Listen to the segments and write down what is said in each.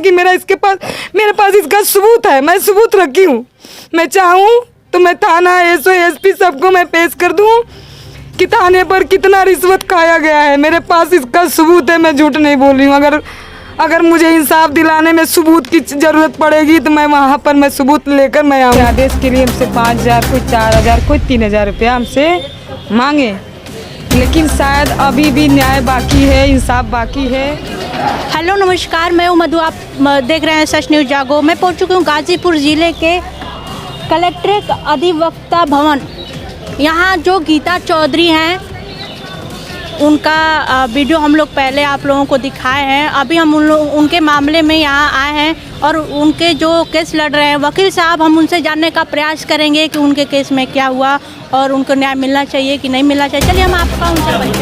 कि मेरे पास इसका सबूत है, मैं सबूत रखी हूँ। मैं चाहूँ तो मैं थाना एसओ एसपी सबको मैं पेश कर दूँ कि थाने पर कितना रिश्वत खाया गया है। मेरे पास इसका सबूत है, मैं झूठ नहीं बोल रही हूँ। अगर मुझे इंसाफ दिलाने में सबूत की ज़रूरत पड़ेगी तो मैं वहाँ पर मैं सबूत लेकर मैं आऊँ। आदेश के लिए हमसे 5,000, कोई 4,000, कोई 3,000 रुपया हमसे मांगे, लेकिन शायद अभी भी न्याय बाकी है, इंसाफ बाकी है। हेलो नमस्कार, मैं हूँ मधु, आप देख रहे हैं सच न्यूज़ जागो। मैं पहुँच चुकी हूँ गाजीपुर ज़िले के कलेक्ट्रेट अधिवक्ता भवन। यहाँ जो गीता चौधरी हैं उनका वीडियो हम लोग पहले आप लोगों को दिखाए हैं। अभी हम उनके मामले में यहाँ आए हैं और उनके जो केस लड़ रहे हैं वकील साहब, हम उनसे जानने का प्रयास करेंगे कि उनके केस में क्या हुआ और उनको न्याय मिलना चाहिए कि नहीं मिलना चाहिए। चलिए हम आपका उनसे परिचय।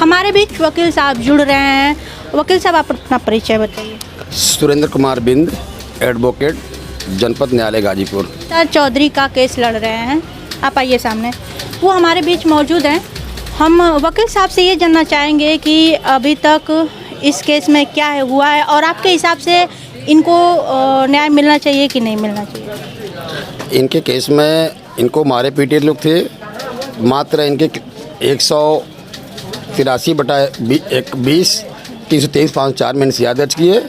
हमारे बीच वकील साहब जुड़ रहे हैं। वकील साहब, आप अपना परिचय बताइए। सुरेंद्र कुमार बिंद, एडवोकेट, जनपद न्यायालय गाजीपुर। चौधरी का केस लड़ रहे हैं, आप आइए सामने। वो हमारे बीच मौजूद हैं। हम वकील साहब से ये जानना चाहेंगे कि अभी तक इस केस में क्या हुआ है और आपके हिसाब से इनको न्याय मिलना चाहिए कि नहीं मिलना चाहिए। इनके केस में इनको मारे पीटे लोग थे। मात्र इनके 183/20 323/504 में इंसिया दर्ज किए।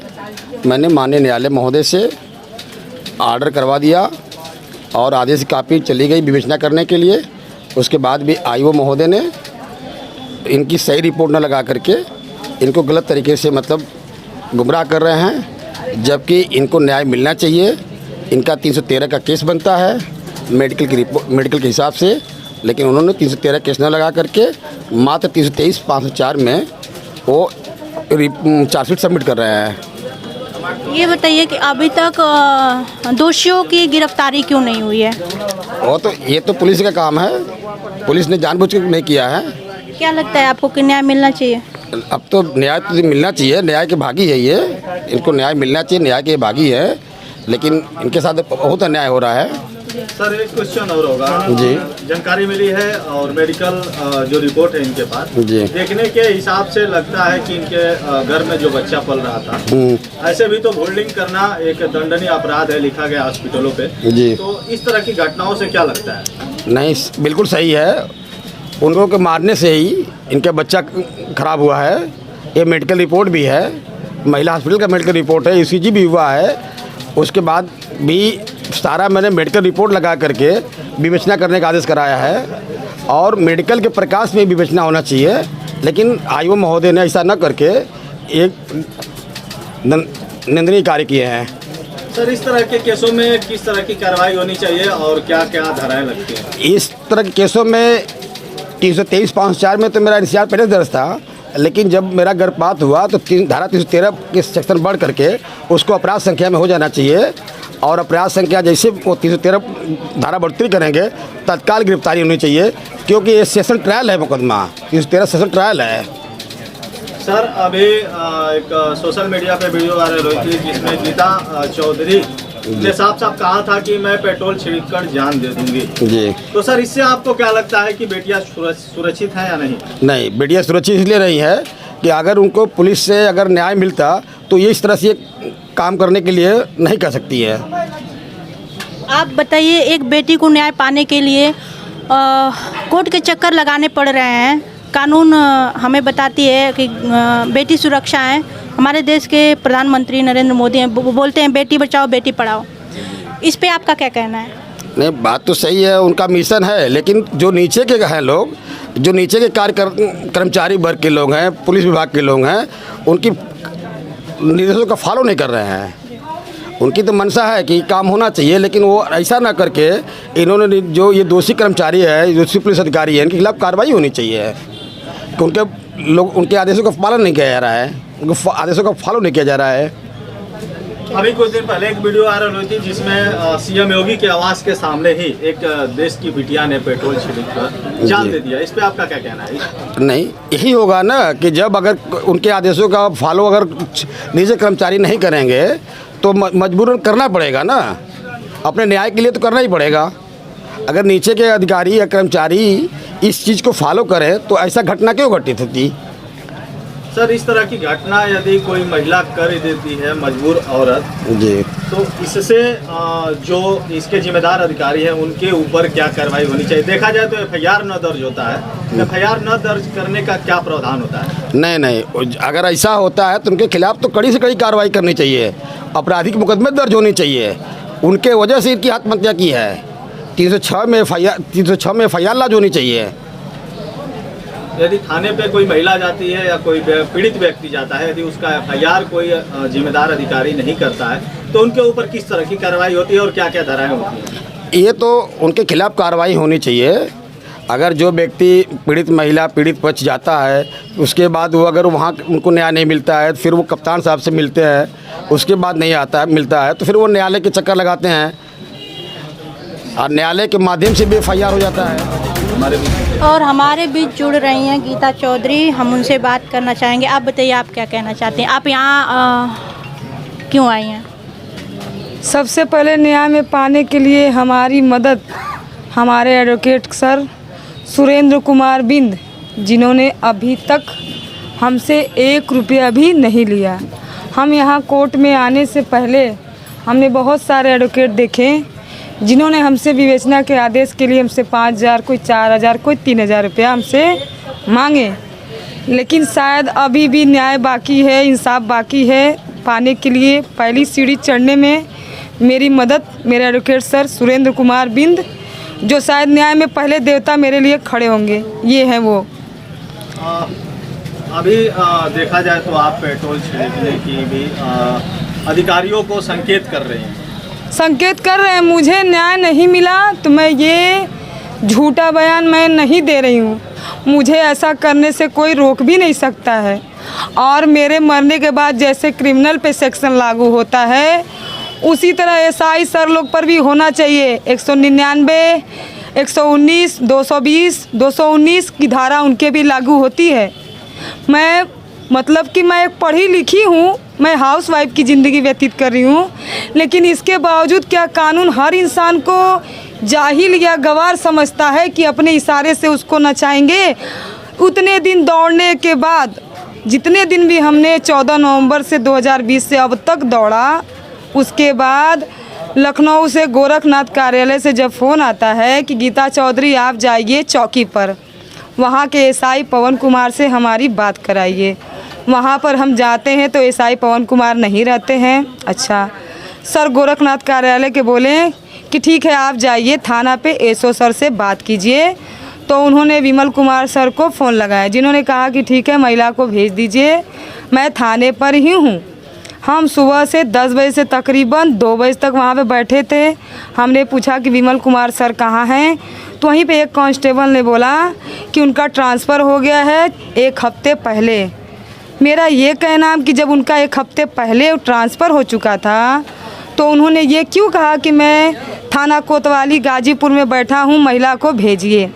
मैंने माननीय न्यायालय महोदय से ऑर्डर करवा दिया और आदेश की कापी चली गई विवेचना करने के लिए। उसके बाद भी आईओ महोदय ने इनकी सही रिपोर्ट न लगा करके इनको गलत तरीके से मतलब गुमराह कर रहे हैं, जबकि इनको न्याय मिलना चाहिए। इनका 313 का केस बनता है मेडिकल के हिसाब से, लेकिन उन्होंने 313 केस न लगा करके मात्र 323/504 में वो चार्जशीट सबमिट कर रहे हैं। ये बताइए कि अभी तक दोषियों की गिरफ्तारी क्यों नहीं हुई है। ये तो पुलिस का काम है, पुलिस ने जानबूझ कर नहीं किया है। क्या लगता है आपको कि न्याय मिलना चाहिए। अब तो न्याय तो मिलना चाहिए, न्याय के भागी है ये, इनको न्याय मिलना चाहिए, न्याय के भागी है, लेकिन इनके साथ बहुत अन्याय हो रहा है। सर, एक क्वेश्चन और होगा जी। जानकारी मिली है और मेडिकल जो रिपोर्ट है इनके पास जी, देखने के हिसाब से लगता है कि इनके घर में जो बच्चा पल रहा था, ऐसे भी तो होल्डिंग करना एक दंडनीय अपराध है, लिखा गया हॉस्पिटलों पे जी। तो इस तरह की घटनाओं से क्या लगता है। नहीं, बिल्कुल सही है। उनको के मारने से ही इनका बच्चा खराब हुआ है। ये मेडिकल रिपोर्ट भी है, महिला हॉस्पिटल का मेडिकल रिपोर्ट है, ईसीजी भी हुआ है। उसके बाद भी सारा मैंने मेडिकल रिपोर्ट लगा करके विवेचना करने का आदेश कराया है और मेडिकल के प्रकाश में विवेचना होना चाहिए, लेकिन आईओ महोदय ने ऐसा न करके एक निंदनीय कार्य किए हैं। सर, इस तरह के केसों में किस तरह की कार्रवाई होनी चाहिए और क्या क्या धाराएं लगती हैं। इस तरह के केसों में 323/504 में तो मेरा इंसियार पहले दर्ज था, लेकिन जब मेरा गर्भपात हुआ तो धारा 313 के सेक्शन बढ़ करके उसको अपराध संख्या में हो जाना चाहिए और अपराध संख्या जैसे वो 313 धारा बढ़ोतरी करेंगे तत्काल गिरफ्तारी होनी चाहिए, क्योंकि ये सेशन ट्रायल है, मुकदमा 313 सेशन ट्रायल है। सर, अभी एक सोशल मीडिया पे वीडियो वायरल हुई थी जिसमें गीता चौधरी ने साफ साफ कहा था कि मैं पेट्रोल छिड़ककर जान दे दूंगी जी। तो सर, इससे आपको क्या लगता है कि बेटियां सुरक्षित हैं या नहीं। नहीं, बेटियां सुरक्षित इसलिए नहीं है कि अगर उनको पुलिस से अगर न्याय मिलता तो ये इस तरह से काम करने के लिए नहीं कर सकती है। आप बताइए, एक बेटी को न्याय पाने के लिए कोर्ट के चक्कर लगाने पड़ रहे हैं। कानून हमें बताती है कि बेटी सुरक्षा है। हमारे देश के प्रधानमंत्री नरेंद्र मोदी हैं, बोलते हैं बेटी बचाओ बेटी पढ़ाओ। इस पे आपका क्या कहना है। नहीं, बात तो सही है, उनका मिशन है, लेकिन जो नीचे के हैं लोग, जो नीचे के कर्मचारी वर्ग के लोग हैं, पुलिस विभाग के लोग हैं, उनकी निर्देशों का फॉलो नहीं कर रहे हैं। उनकी तो मंशा है कि काम होना चाहिए, लेकिन वो ऐसा ना करके इन्होंने जो ये दोषी कर्मचारी है, दोषी पुलिस अधिकारी है, इनके खिलाफ कार्रवाई होनी चाहिए कि उनके आदेशों का पालन नहीं किया जा रहा है, उनके आदेशों का फॉलो नहीं किया जा रहा है। अभी कुछ दिन पहले एक वीडियो वायरल हुई थी जिसमें सीएम योगी के आवास के सामने ही एक देश की बिटिया ने पेट्रोल छिड़ककर जान दे दिया। इस पे आपका क्या कहना है। नहीं, यही होगा ना कि जब अगर उनके आदेशों का फॉलो अगर निजी कर्मचारी नहीं करेंगे तो मजबूरन करना पड़ेगा ना, अपने न्याय के लिए तो करना ही पड़ेगा। अगर नीचे के अधिकारी या कर्मचारी इस चीज़ को फॉलो करें तो ऐसा घटना क्यों घटित होती। सर इस तरह की घटना यदि कोई महिला कर देती है, मजबूर औरत जी, तो इससे जो इसके जिम्मेदार अधिकारी हैं उनके ऊपर क्या कार्रवाई होनी चाहिए? देखा जाए तो एफआईआर न दर्ज होता है, एफआईआर न दर्ज करने का क्या प्रावधान होता है? नहीं, अगर ऐसा होता है तो उनके खिलाफ तो कड़ी से कड़ी कार्रवाई करनी चाहिए, आपराधिक मुकदमे दर्ज होने चाहिए। उनके वजह से इनकी आत्महत्या की है। 306 में एफआईआर लॉन्च होनी चाहिए। यदि थाने पे कोई महिला जाती है या कोई पीड़ित व्यक्ति जाता है, यदि उसका एफआईआर कोई जिम्मेदार अधिकारी नहीं करता है तो उनके ऊपर किस तरह की कार्रवाई होती है और क्या क्या धाराएं होती हैं? ये तो उनके खिलाफ कार्रवाई होनी चाहिए। अगर जो व्यक्ति पीड़ित महिला पीड़ित पक्ष जाता है, उसके बाद वो अगर वहाँ उनको न्याय नहीं मिलता है, फिर वो कप्तान साहब से मिलते हैं, उसके बाद नहीं मिलता है, तो फिर वो न्यायालय के चक्कर लगाते हैं और न्यायालय के माध्यम से भी एफआईआर हो जाता है। और हमारे बीच जुड़ रही हैं गीता चौधरी, हम उनसे बात करना चाहेंगे। आप बताइए, आप क्या कहना चाहते हैं? आप यहाँ क्यों आई हैं? सबसे पहले न्याय में पाने के लिए हमारी मदद हमारे एडवोकेट सर सुरेंद्र कुमार बिंद, जिन्होंने अभी तक हमसे 1 रुपया भी नहीं लिया। हम यहाँ कोर्ट में आने से पहले हमने बहुत सारे एडवोकेट देखे जिन्होंने हमसे विवेचना के आदेश के लिए हमसे 5,000, कोई 4,000, कोई 3,000 रुपया हमसे मांगे, लेकिन शायद अभी भी न्याय बाकी है, इंसाफ बाकी है पाने के लिए। पहली सीढ़ी चढ़ने में मेरी मदद मेरे एडवोकेट सर सुरेंद्र कुमार बिंद, जो शायद न्याय में पहले देवता मेरे लिए खड़े होंगे, ये हैं वो। अभी देखा जाए तो आप पेट्रोल छिड़कने की भी अधिकारियों को संकेत कर रहे हैं। संकेत कर रहे हैं, मुझे न्याय नहीं मिला तो मैं ये झूठा बयान मैं नहीं दे रही हूँ। मुझे ऐसा करने से कोई रोक भी नहीं सकता है। और मेरे मरने के बाद जैसे क्रिमिनल पे सेक्शन लागू होता है, उसी तरह एसआई सर लोग पर भी होना चाहिए। 199, 119, 220, 219 की धारा उनके भी लागू होती है। मैं मतलब कि मैं एक पढ़ी लिखी हूँ, मैं हाउस वाइफ की ज़िंदगी व्यतीत कर रही हूँ, लेकिन इसके बावजूद क्या कानून हर इंसान को जाहिल या गवार समझता है कि अपने इशारे से उसको नचाएंगे? उतने दिन दौड़ने के बाद, जितने दिन भी हमने 14 नवंबर से 2020 से अब तक दौड़ा, उसके बाद लखनऊ से गोरखनाथ कार्यालय से जब फ़ोन आता है कि गीता चौधरी आप जाइए चौकी पर, वहाँ के एसआई पवन कुमार से हमारी बात कराइए। वहाँ पर हम जाते हैं तो एसआई पवन कुमार नहीं रहते हैं। अच्छा, सर गोरखनाथ कार्यालय के बोले कि ठीक है आप जाइए थाना पे एसओ सर से बात कीजिए। तो उन्होंने विमल कुमार सर को फ़ोन लगाया, जिन्होंने कहा कि ठीक है महिला को भेज दीजिए, मैं थाने पर ही हूँ। हम सुबह से 10 बजे से तकरीबन 2 बजे तक वहाँ पे बैठे थे। हमने पूछा कि विमल कुमार सर कहाँ हैं, तो वहीं पे एक कांस्टेबल ने बोला कि उनका ट्रांसफ़र हो गया है 1 हफ्ते पहले। मेरा ये कहना है कि जब उनका 1 हफ्ते पहले ट्रांसफ़र हो चुका था तो उन्होंने ये क्यों कहा कि मैं थाना कोतवाली गाजीपुर में बैठा हूँ, महिला को भेजिए।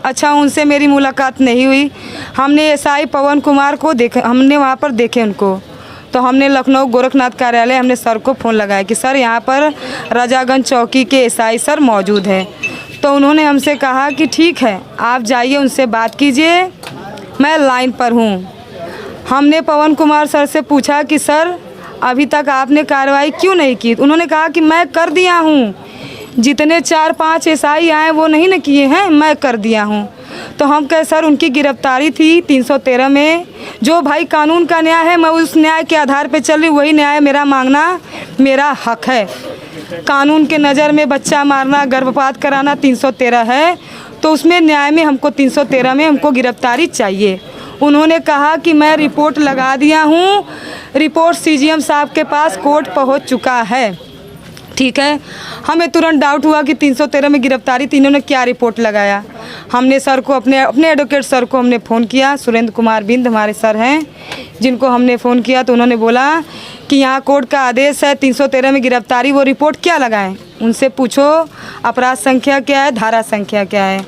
अच्छा, उनसे मेरी मुलाकात नहीं हुई। हमने एसआई पवन कुमार को देखा, हमने वहाँ पर देखे उनको। तो हमने लखनऊ गोरखनाथ कार्यालय हमने सर को फ़ोन लगाया कि सर यहाँ पर रजागंज चौकी के एसआई सर मौजूद हैं। तो उन्होंने हमसे कहा कि ठीक है आप जाइए उनसे बात कीजिए, मैं लाइन पर हूँ। हमने पवन कुमार सर से पूछा कि सर अभी तक आपने कार्रवाई क्यों नहीं की? उन्होंने कहा कि मैं कर दिया हूँ, जितने 4-5 एसआई आए वो नहीं न किए हैं, मैं कर दिया हूँ। तो हम कहे सर उनकी गिरफ्तारी थी 313 में, जो भाई कानून का न्याय है मैं उस न्याय के आधार पे चल रही, वही न्याय मेरा मांगना मेरा हक है। कानून के नज़र में बच्चा मारना, गर्भपात कराना 313 है, तो उसमें न्याय में हमको 313 में हमको गिरफ्तारी चाहिए। उन्होंने कहा कि मैं रिपोर्ट लगा दिया हूँ, रिपोर्ट सीजीएम साहब के पास कोर्ट पहुँच चुका है। ठीक है, हमें तुरंत डाउट हुआ कि 313 में गिरफ्तारी थी, इन्होंने क्या रिपोर्ट लगाया। हमने सर को अपने एडवोकेट सर को हमने फ़ोन किया, सुरेंद्र कुमार बिंद हमारे सर हैं जिनको हमने फ़ोन किया, तो उन्होंने बोला कि यहाँ कोर्ट का आदेश है 313 में गिरफ्तारी, वो रिपोर्ट क्या लगाएं, उनसे पूछो अपराध संख्या क्या है, धारा संख्या क्या है।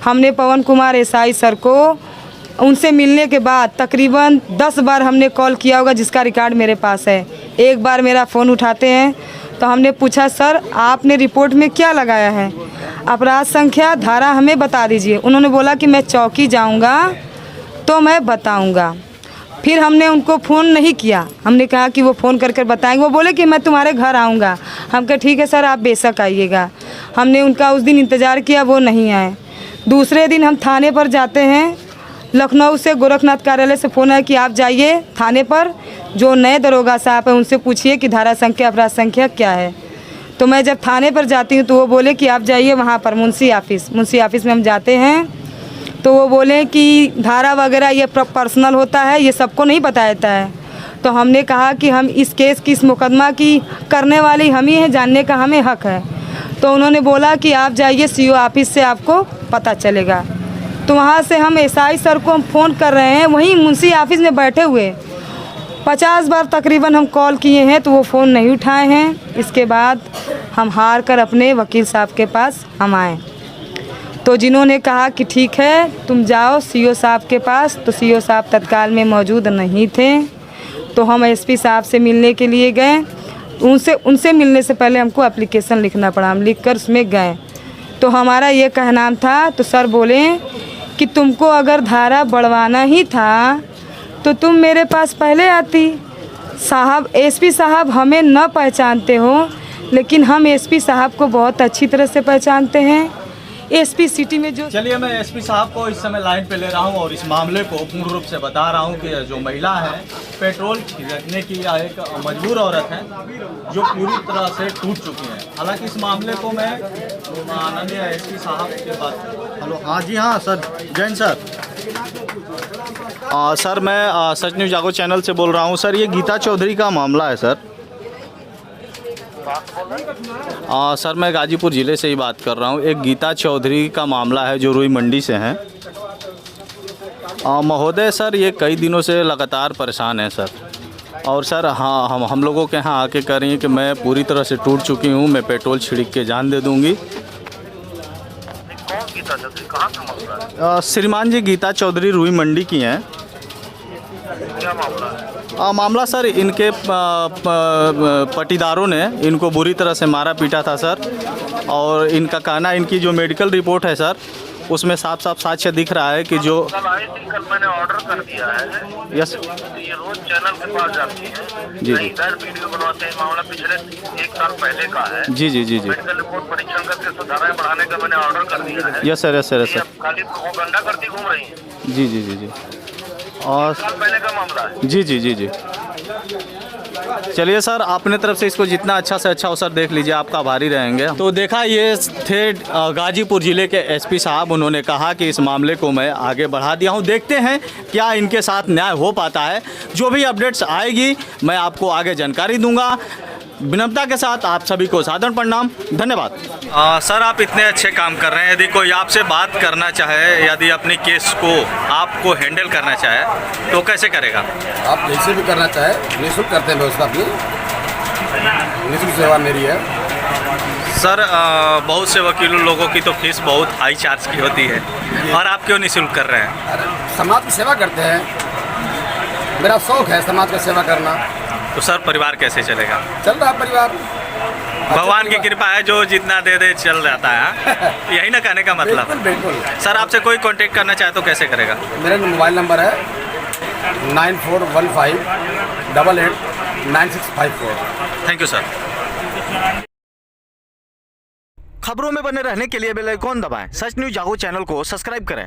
हमने पवन कुमार एसआई सर को उनसे मिलने के बाद तकरीबन 10 बार हमने कॉल किया होगा, जिसका रिकॉर्ड मेरे पास है। एक बार मेरा फ़ोन उठाते हैं तो हमने पूछा सर आपने रिपोर्ट में क्या लगाया है, अपराध संख्या धारा हमें बता दीजिए। उन्होंने बोला कि मैं चौकी जाऊंगा तो मैं बताऊंगा। फिर हमने उनको फ़ोन नहीं किया, हमने कहा कि वो फ़ोन कर बताएंगे। वो बोले कि मैं तुम्हारे घर आऊँगा। हम कहा ठीक है सर, आप बेशक आइएगा। हमने उनका उस दिन इंतज़ार किया, वो नहीं आए। दूसरे दिन हम थाने पर जाते हैं। लखनऊ से गोरखनाथ कार्यालय से फ़ोन है कि आप जाइए थाने पर, जो नए दरोगा साहब हैं उनसे पूछिए कि धारा संख्या अपराध संख्या क्या है। तो मैं जब थाने पर जाती हूँ तो वो बोले कि आप जाइए वहाँ पर मुंशी ऑफिस में हम जाते हैं। तो वो बोले कि धारा वगैरह ये पर्सनल होता है, ये सबको नहीं बताया जाता है। तो हमने कहा कि हम इस केस की, इस मुकदमा की करने वाली हम ही हैं, जानने का हमें हक है। तो उन्होंने बोला कि आप जाइए CO ऑफिस से, आपको पता चलेगा। तो वहाँ से हम SI सर को हम फ़ोन कर रहे हैं, वहीं मुंशी ऑफिस में बैठे हुए 50 बार तकरीबन हम कॉल किए हैं, तो वो फ़ोन नहीं उठाए हैं। इसके बाद हम हार कर अपने वकील साहब के पास हम आए, तो जिन्होंने कहा कि ठीक है तुम जाओ CO साहब के पास। तो CO साहब तत्काल में मौजूद नहीं थे। तो हम SP साहब से मिलने के लिए गए। उनसे मिलने से पहले हमको एप्लीकेशन लिखना पड़ा, हम लिख कर उसमें गए। तो हमारा ये कहना था, तो सर बोले कि तुमको अगर धारा बढ़वाना ही था तो तुम मेरे पास पहले आती। साहब SP साहब हमें न पहचानते हो, लेकिन हम SP साहब को बहुत अच्छी तरह से पहचानते हैं। SP सिटी में जो, चलिए मैं SP साहब को इस समय लाइन पे ले रहा हूँ और इस मामले को पूर्ण रूप से बता रहा हूँ कि जो महिला है पेट्रोल छिड़कने की एक मजबूर औरत है जो पूरी तरह से टूट चुकी है। हालांकि इस मामले को मैं माननीय SP साहब के बात, हेलो, हाँ जी, हाँ सर, जैन सर। सर मैं सच न्यूज़ जागो चैनल से बोल रहा हूँ। सर ये गीता चौधरी का मामला है सर। सर मैं गाजीपुर ज़िले से ही बात कर रहा हूँ। एक गीता चौधरी का मामला है जो रुई मंडी से हैं। महोदय सर ये कई दिनों से लगातार परेशान है सर। और सर हाँ, हम लोगों के यहाँ आके कह रही हैं कि मैं पूरी तरह से टूट चुकी हूँ, मैं पेट्रोल छिड़क के जान दे दूँगी। श्रीमान जी गीता चौधरी रुई मंडी की हैं। क्या मामला है? मामला सर इनके पटीदारों ने इनको बुरी तरह से मारा पीटा था सर। और इनका कहना, इनकी जो मेडिकल रिपोर्ट है सर उसमें साफ साफ साक्ष्य दिख रहा है कि जो कल आई थी, कल मैंने ऑर्डर कर दिया है। यस ये रोज चैनल के पास जाती है, जी। इधर वीडियो बनवाते हैं। मामला पिछले 1 साल पहले का है। जी जी जी जी मेडिकल रिपोर्ट परीक्षण करके सुधाराएं बढ़ाने का मैंने ऑर्डर कर दिया है। Yes sir, yes sir, yes ये सर। अब खाली प्रोपेगेंडा करती घूम रही है। जी जी जी जी। और 1 साल पहले का मामला है। जी जी जी जी। चलिए सर, अपने तरफ से इसको जितना अच्छा से अच्छा हो सर देख लीजिए, आपका आभारी रहेंगे। तो देखा, ये थे गाजीपुर ज़िले के SP साहब। उन्होंने कहा कि इस मामले को मैं आगे बढ़ा दिया हूं, देखते हैं क्या इनके साथ न्याय हो पाता है। जो भी अपडेट्स आएगी मैं आपको आगे जानकारी दूंगा। विनम्रता के साथ आप सभी को सादर प्रणाम, धन्यवाद। सर आप इतने अच्छे काम कर रहे हैं, यदि कोई आपसे बात करना चाहे, यदि अपने केस को आपको हैंडल करना चाहे तो कैसे करेगा? आप जैसे भी करना चाहे निःशुल्क करते हैं व्यवस्था अपनी, निःशुल्क सेवा मेरी है। सर बहुत से वकीलों लोगों की तो फीस बहुत हाई चार्ज की होती है, और आप क्यों निःशुल्क कर रहे हैं? अरे समाज की सेवा करते हैं, मेरा शौक है समाज का सेवा करना। तो सर परिवार कैसे चलेगा? चल रहा है परिवार, भगवान की कृपा है, जो जितना दे दे चल जाता है। यही ना कहने का मतलब। बिल्कुल बिल्कुल। सर आपसे कोई कांटेक्ट करना चाहे तो कैसे करेगा? मेरा मोबाइल नंबर है 9415 88 9654। Thank you sir. खबरों में बने रहने के लिए बेल आइकॉन दबाएं। सच न्यूज़ जागो चैनल को सब्सक्राइब करें।